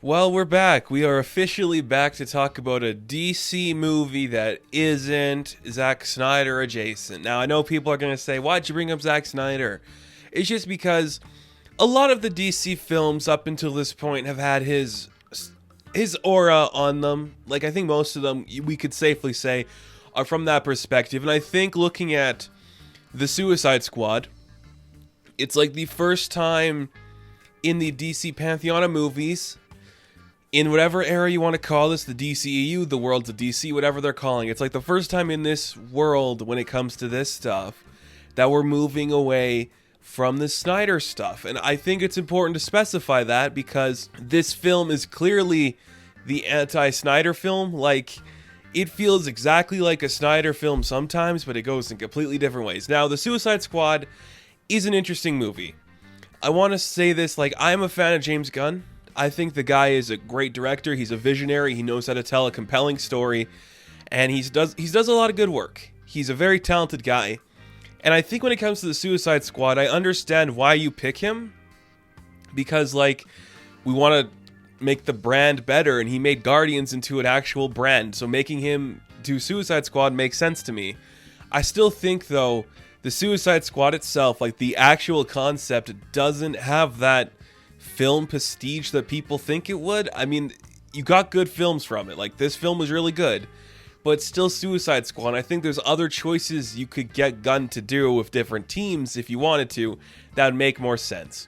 Well, we're back. We are officially back to talk about a DC movie that isn't Zack Snyder adjacent. Now, I know people are going to say, why'd you bring up Zack Snyder? It's just because a lot of the DC films up until this point have had his aura on them. Like, I think most of them, we could safely say, are from that perspective. And I think looking at the Suicide Squad, it's like the first time in the DC Pantheon of movies, in whatever era you want to call this, the DCEU, the worlds of DC, whatever they're calling it. It's like the first time in this world when it comes to this stuff that we're moving away from the Snyder stuff. And I think it's important to specify that because this film is clearly the anti-Snyder film. Like, it feels exactly like a Snyder film sometimes, but it goes in completely different ways. Now, The Suicide Squad is an interesting movie. I want to say this, like, I'm a fan of James Gunn. I think the guy is a great director. He's a visionary. He knows how to tell a compelling story, and he does a lot of good work. He's a very talented guy, and I think when it comes to the Suicide Squad, I understand why you pick him, because like we want to make the brand better, and he made Guardians into an actual brand, so making him do Suicide Squad makes sense to me. I still think though the Suicide Squad itself, like the actual concept, doesn't have that film prestige that people think it would. I mean, you got good films from it. Like, this film was really good, but still Suicide Squad. I think there's other choices you could get Gunn to do with different teams if you wanted to that would make more sense.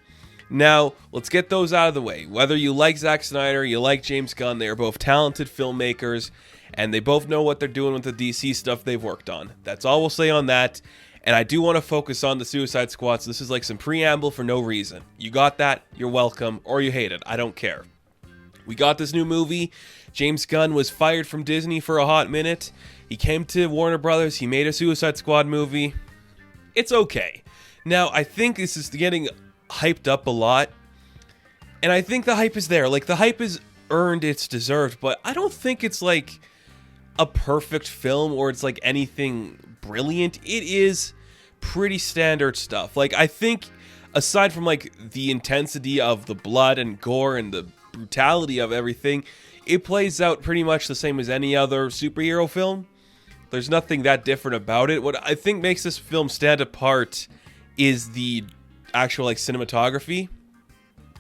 Now, let's get those out of the way. Whether you like Zack Snyder, you like James Gunn, they are both talented filmmakers, and they both know what they're doing with the DC stuff they've worked on. That's all we'll say on that. And I do want to focus on the Suicide Squad, so this is like some preamble for no reason. You got that, you're welcome, or you hate it, I don't care. We got this new movie. James Gunn was fired from Disney for a hot minute. He came to Warner Brothers, he made a Suicide Squad movie. It's okay. Now, I think this is getting hyped up a lot, and I think the hype is there. Like, the hype is earned, it's deserved, but I don't think it's like a perfect film or it's like anything brilliant. It is pretty standard stuff. Like, I think aside from like the intensity of the blood and gore and the brutality of everything, it plays out pretty much the same as any other superhero film. There's nothing that different about it. What I think makes this film stand apart is the actual like cinematography,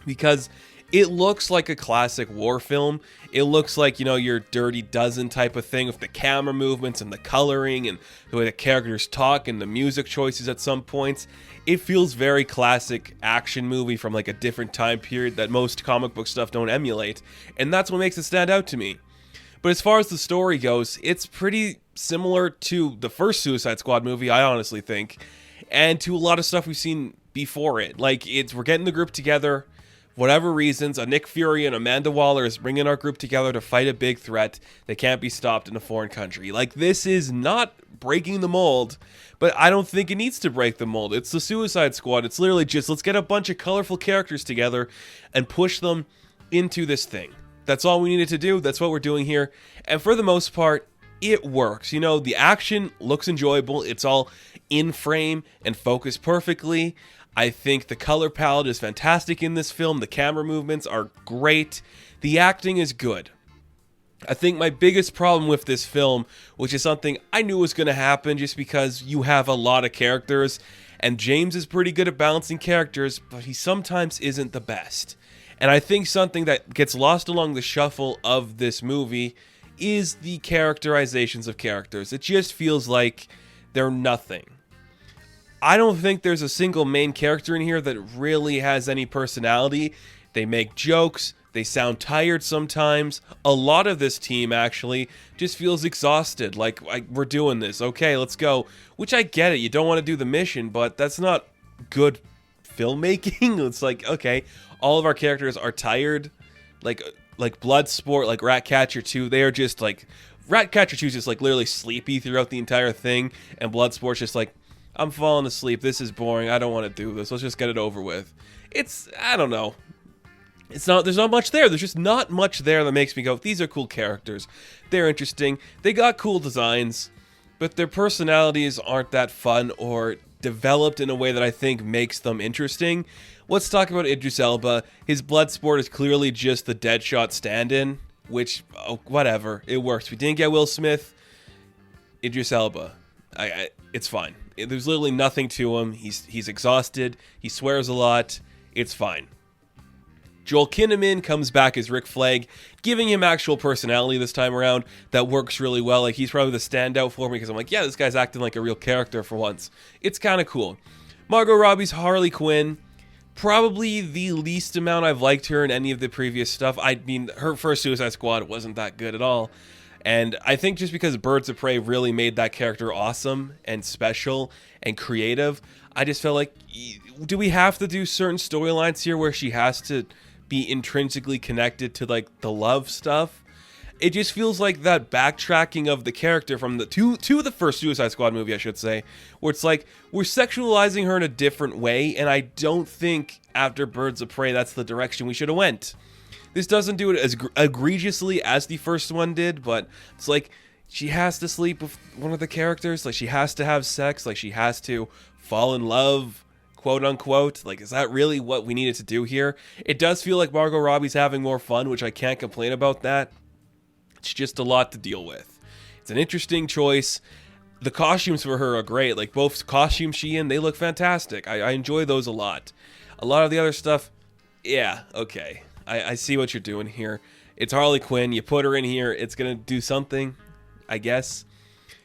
because it looks like a classic war film. It looks like, you know, your Dirty Dozen type of thing with the camera movements and the coloring and the way the characters talk and the music choices at some points. It feels very classic action movie from like a different time period that most comic book stuff don't emulate. And that's what makes it stand out to me. But as far as the story goes, it's pretty similar to the first Suicide Squad movie, I honestly think, and to a lot of stuff we've seen before it. Like, we're getting the group together. Whatever reasons, a Nick Fury and Amanda Waller is bringing our group together to fight a big threat that can't be stopped in a foreign country. Like, this is not breaking the mold, but I don't think it needs to break the mold. It's the Suicide Squad. It's literally just, let's get a bunch of colorful characters together and push them into this thing. That's all we needed to do. That's what we're doing here. And for the most part, it works. You know, the action looks enjoyable. It's all in frame and focused perfectly. I think the color palette is fantastic in this film. The camera movements are great. The acting is good. I think my biggest problem with this film, which is something I knew was going to happen just because you have a lot of characters, and James is pretty good at balancing characters, but he sometimes isn't the best. And I think something that gets lost along the shuffle of this movie is the characterizations of characters. It just feels like they're nothing. I don't think there's a single main character in here that really has any personality. They make jokes. They sound tired sometimes. A lot of this team actually just feels exhausted. Like, we're doing this. Okay, let's go. Which I get it. You don't want to do the mission, but that's not good filmmaking. It's like, okay, all of our characters are tired. Like Bloodsport, like Ratcatcher 2, they are just like... Ratcatcher 2 is just like literally sleepy throughout the entire thing. And Bloodsport's just like, I'm falling asleep. This is boring. I don't want to do this. Let's just get it over with. I don't know. There's not much there. There's just not much there that makes me go, these are cool characters. They're interesting. They got cool designs, but their personalities aren't that fun or developed in a way that I think makes them interesting. let's talk about Idris Elba. His Bloodsport is clearly just the Deadshot stand-in, which, whatever, it works. We didn't get Will Smith. Idris Elba, it's fine. There's literally nothing to him. He's exhausted. He swears a lot. It's fine. Joel Kinnaman comes back as Rick Flag, giving him actual personality this time around. That works really well. Like, he's probably the standout for me because I'm like, yeah, this guy's acting like a real character for once. It's kind of cool. Margot Robbie's Harley Quinn, probably the least amount I've liked her in any of the previous stuff. I mean, her first Suicide Squad wasn't that good at all. And I think just because Birds of Prey really made that character awesome and special and creative, I just felt like, do we have to do certain storylines here where she has to be intrinsically connected to like the love stuff? It just feels like that backtracking of the character from the to the first Suicide Squad movie, I should say, where it's like we're sexualizing her in a different way, and I don't think after Birds of Prey that's the direction we should have went. This doesn't do it as egregiously as the first one did, but it's like she has to sleep with one of the characters, like she has to have sex, like she has to fall in love, quote unquote. Like, is that really what we needed to do here? It does feel like Margot Robbie's having more fun, which I can't complain about that. It's just a lot to deal with. It's an interesting choice. The costumes for her are great. Like, both costumes she in, they look fantastic. I enjoy those a lot. A lot of the other stuff, yeah, okay. I see what you're doing here. It's Harley Quinn. You put her in here, it's going to do something, I guess.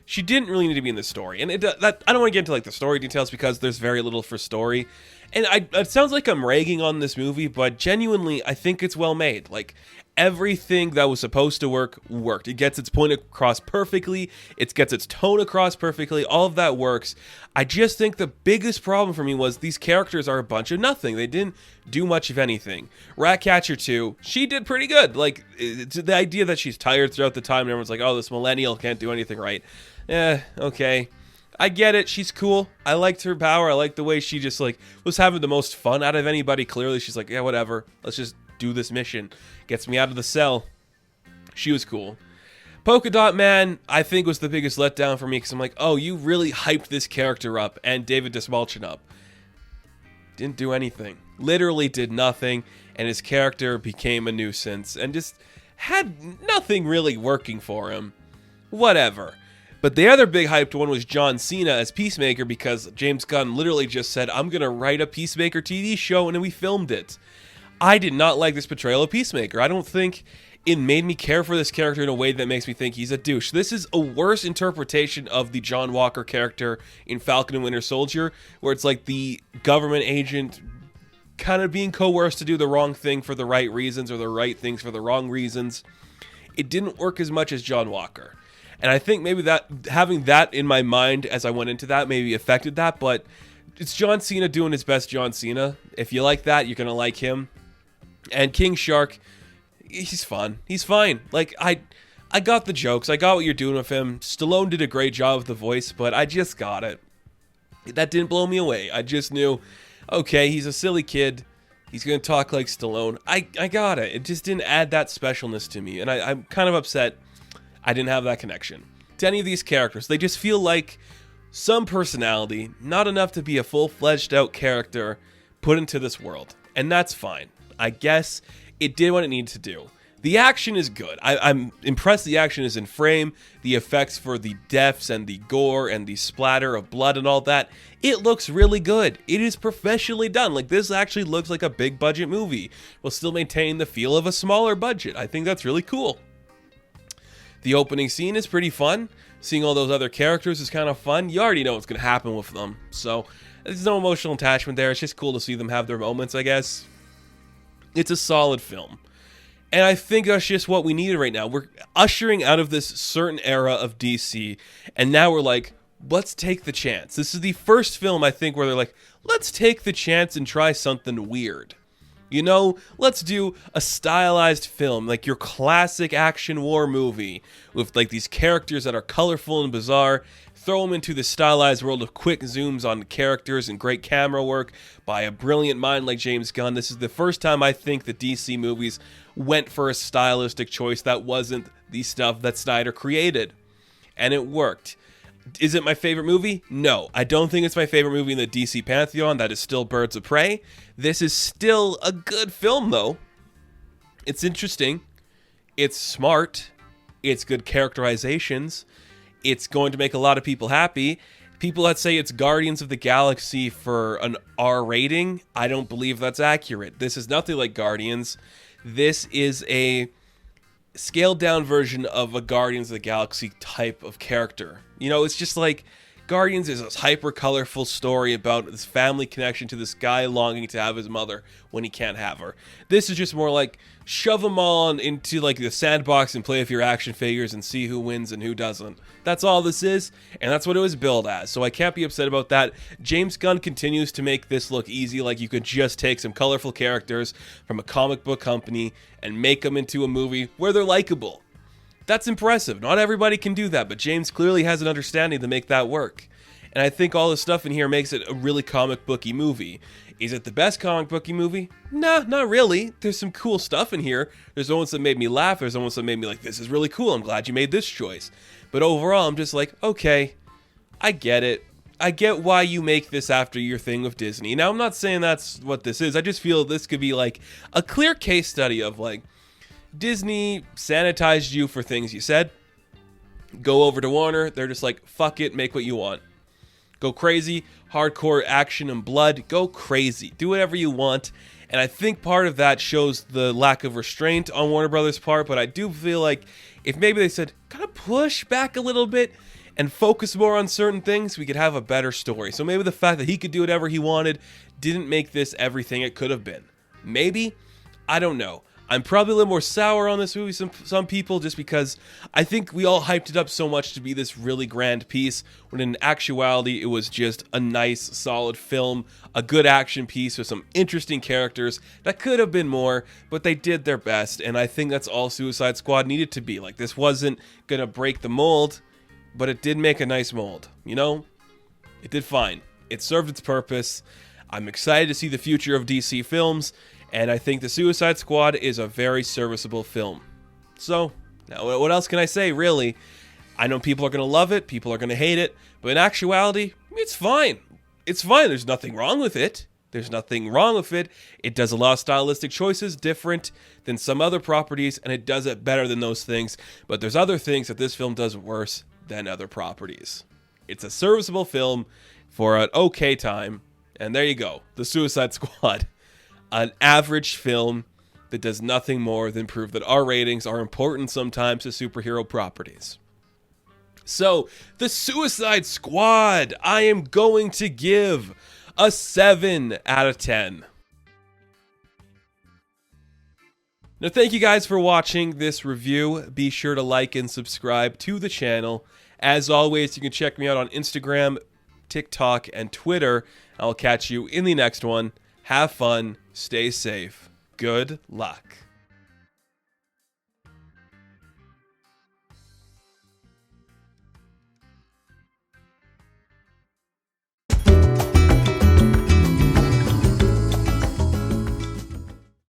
She didn't really need to be in the story. And I don't want to get into like the story details because there's very little for story. And it sounds like I'm ragging on this movie, but genuinely, I think it's well made. Like, everything that was supposed to work, worked. It gets its point across perfectly. It gets its tone across perfectly. All of that works. I just think the biggest problem for me was these characters are a bunch of nothing. They didn't do much of anything. Ratcatcher 2, she did pretty good. Like, the idea that she's tired throughout the time and everyone's like, oh, this millennial can't do anything right. Okay. I get it. She's cool. I liked her power. I liked the way she just, like, was having the most fun out of anybody. Clearly, she's like, yeah, whatever. Let's just do this mission. Gets me out of the cell. She was cool. Polka Dot Man, I think, was the biggest letdown for me because I'm like, oh, you really hyped this character up and David Dastmalchian up. Didn't do anything. Literally did nothing, and his character became a nuisance and just had nothing really working for him. Whatever. But the other big hyped one was John Cena as Peacemaker because James Gunn literally just said, I'm going to write a Peacemaker TV show, and then we filmed it. I did not like this portrayal of Peacemaker. I don't think it made me care for this character in a way that makes me think he's a douche. This is a worse interpretation of the John Walker character in Falcon and Winter Soldier, where it's like the government agent kind of being coerced to do the wrong thing for the right reasons or the right things for the wrong reasons. It didn't work as much as John Walker. And I think maybe that having that in my mind as I went into that maybe affected that, but it's John Cena doing his best John Cena. If you like that, you're going to like him. And King Shark, he's fun. He's fine. Like, I got the jokes. I got what you're doing with him. Stallone did a great job with the voice, but I just got it. That didn't blow me away. I just knew, okay, he's a silly kid. He's going to talk like Stallone. I got it. It just didn't add that specialness to me. And I'm kind of upset I didn't have that connection to any of these characters. They just feel like some personality, not enough to be a full-fledged out character put into this world. And that's fine. I guess it did what it needed to do. The action is good. I'm impressed the action is in frame. The effects for the deaths and the gore and the splatter of blood and all that, it looks really good. It is professionally done. Like, this actually looks like a big budget movie while still maintaining the feel of a smaller budget. I think that's really cool. The opening scene is pretty fun. Seeing all those other characters is kind of fun. You already know what's going to happen with them. So, there's no emotional attachment there. It's just cool to see them have their moments, I guess. It's a solid film. And I think that's just what we needed right now. We're ushering out of this certain era of DC. And now we're like, let's take the chance. This is the first film, I think, where they're like, let's take the chance and try something weird. You know, let's do a stylized film, like your classic action war movie, with like these characters that are colorful and bizarre. Throw them into the stylized world of quick zooms on characters and great camera work by a brilliant mind like James Gunn. This is the first time I think the DC movies went for a stylistic choice that wasn't the stuff that Snyder created. And it worked. Is it my favorite movie? No, I don't think it's my favorite movie in the DC Pantheon. That is still Birds of Prey. This is still a good film, though. It's interesting. It's smart. It's good characterizations. It's going to make a lot of people happy. People that say it's Guardians of the Galaxy for an R rating, I don't believe that's accurate. This is nothing like Guardians. This is a scaled down version of a Guardians of the Galaxy type of character. You know, it's just like Guardians is this hyper colorful story about this family connection to this guy longing to have his mother when he can't have her. This is just more like shove them all into like the sandbox and play with your action figures and see who wins and who doesn't. That's all this is, and that's what it was billed as. So I can't be upset about that. James Gunn continues to make this look easy, like you could just take some colorful characters from a comic book company and make them into a movie where they're likable. That's impressive. Not everybody can do that, but James clearly has an understanding to make that work. And I think all the stuff in here makes it a really comic booky movie. Is it the best comic booky movie? Nah, not really. There's some cool stuff in here. There's moments that made me laugh. There's moments that made me like, this is really cool. I'm glad you made this choice. But overall, I'm just like, okay, I get it. I get why you make this after your thing with Disney. Now, I'm not saying that's what this is. I just feel this could be like a clear case study of like, Disney sanitized you for things you said. Go over to Warner. They're just like, fuck it, make what you want. Go crazy. Hardcore action and blood. Go crazy. Do whatever you want. And I think part of that shows the lack of restraint on Warner Brothers' part. But I do feel like if maybe they said, kind of push back a little bit and focus more on certain things, we could have a better story. So maybe the fact that he could do whatever he wanted didn't make this everything it could have been. Maybe. I don't know. I'm probably a little more sour on this movie some people just because I think we all hyped it up so much to be this really grand piece when in actuality it was just a nice solid film, a good action piece with some interesting characters that could have been more, but they did their best, and I think that's all Suicide Squad needed to be. Like, this wasn't gonna break the mold, but it did make a nice mold, you know? It did fine. It served its purpose. I'm excited to see the future of DC films, and I think The Suicide Squad is a very serviceable film. So, now what else can I say, really? I know people are going to love it, people are going to hate it, but in actuality, it's fine. It's fine. There's nothing wrong with it. There's nothing wrong with it. It does a lot of stylistic choices different than some other properties, and it does it better than those things. But there's other things that this film does worse than other properties. It's a serviceable film for an okay time, and there you go. The Suicide Squad. An average film that does nothing more than prove that R ratings are important sometimes to superhero properties. So, The Suicide Squad, I am going to give a 7 out of 10. Now, thank you guys for watching this review. Be sure to like and subscribe to the channel. As always, you can check me out on Instagram, TikTok, and Twitter. I'll catch you in the next one. Have fun. Stay safe. Good luck.